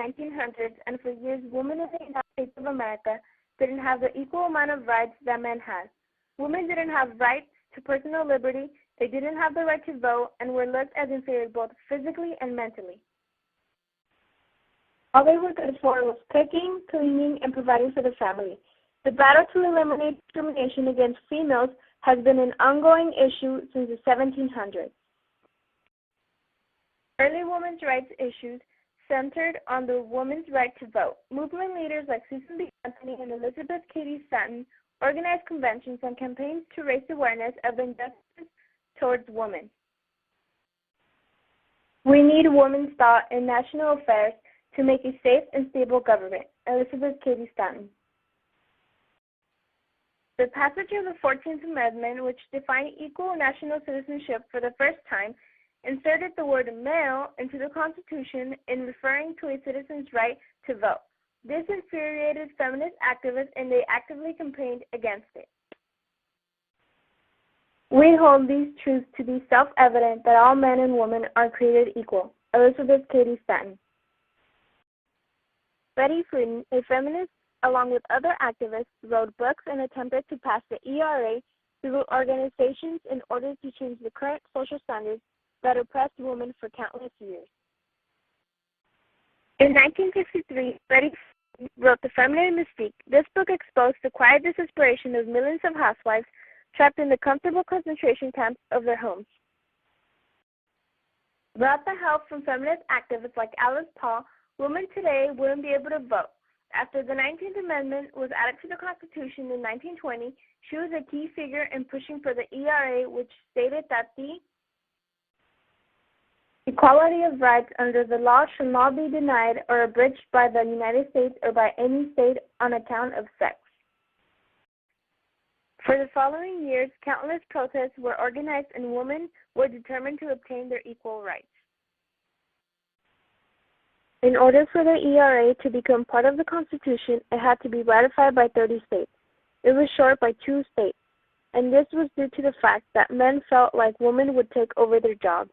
1900s, and for years, women in the United States of America didn't have the equal amount of rights that men had. Women didn't have rights to personal liberty, they didn't have the right to vote, and were looked as inferior both physically and mentally. All they were good for was cooking, cleaning, and providing for the family. The battle to eliminate discrimination against females has been an ongoing issue since the 1700s. Early women's rights issues centered on the woman's right to vote. Movement leaders like Susan B. Anthony and Elizabeth Cady Stanton organized conventions and campaigns to raise awareness of injustice towards women. We need women's thought in national affairs to make a safe and stable government. Elizabeth Cady Stanton. The passage of the 14th Amendment, which defined equal national citizenship for the first time, inserted the word male into the Constitution in referring to a citizen's right to vote. This infuriated feminist activists, and they actively campaigned against it. We hold these truths to be self-evident that all men and women are created equal. Elizabeth Cady Stanton. Betty Friedan, a feminist, along with other activists, wrote books and attempted to pass the ERA through organizations in order to change the current social standards that oppressed women for countless years. In 1963, Betty Friedan wrote The Feminine Mystique. This book exposed the quiet desperation of millions of housewives trapped in the comfortable concentration camps of their homes. Without the help from feminist activists like Alice Paul, women today wouldn't be able to vote. After the 19th Amendment was added to the Constitution in 1920, she was a key figure in pushing for the ERA, which stated that the equality of rights under the law shall not be denied or abridged by the United States or by any state on account of sex. For the following years, countless protests were organized and women were determined to obtain their equal rights. In order for the ERA to become part of the Constitution, it had to be ratified by 30 states. It was short by 2 states, and this was due to the fact that men felt like women would take over their jobs.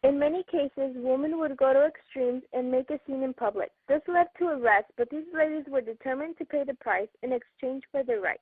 In many cases, women would go to extremes and make a scene in public. This led to arrests, but these ladies were determined to pay the price in exchange for their rights.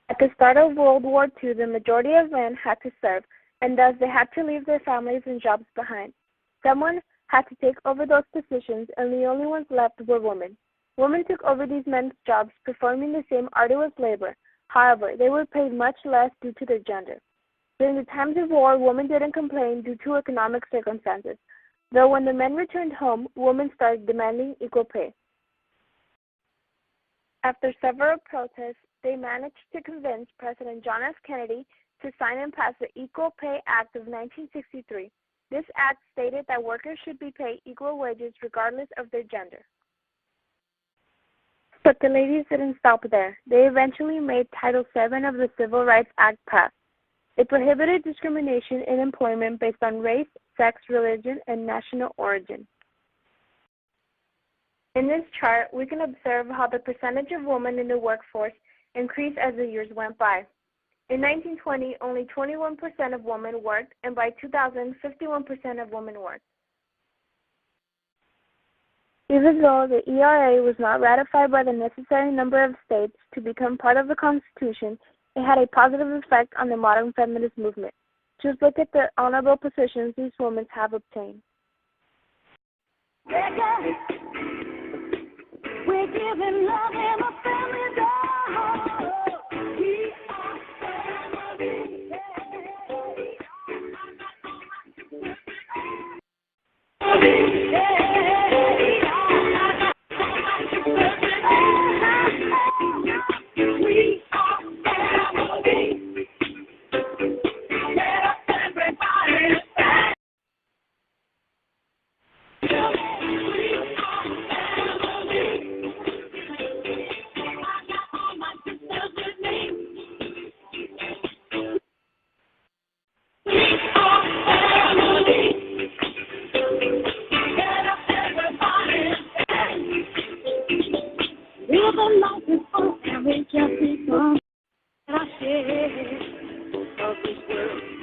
At the start of World War II, the majority of men had to serve, and thus they had to leave their families and jobs behind. Someone had to take over those positions, and the only ones left were women. Women took over these men's jobs, performing the same arduous labor. However, they were paid much less due to their gender. During the times of war, women didn't complain due to economic circumstances, though when the men returned home, women started demanding equal pay. After several protests, they managed to convince President John F. Kennedy to sign and pass the Equal Pay Act of 1963. This act stated that workers should be paid equal wages regardless of their gender. But the ladies didn't stop there. They eventually made Title VII of the Civil Rights Act pass. It prohibited discrimination in employment based on race, sex, religion, and national origin. In this chart, we can observe how the percentage of women in the workforce increased as the years went by. In 1920, only 21% of women worked, and by 2000, 51% of women worked. Even though the ERA was not ratified by the necessary number of states to become part of the Constitution, it had a positive effect on the modern feminist movement. Just look at the honorable positions these women have obtained. We're giving love and a family dog. We are family. We're the lightest of every just become I share of this world.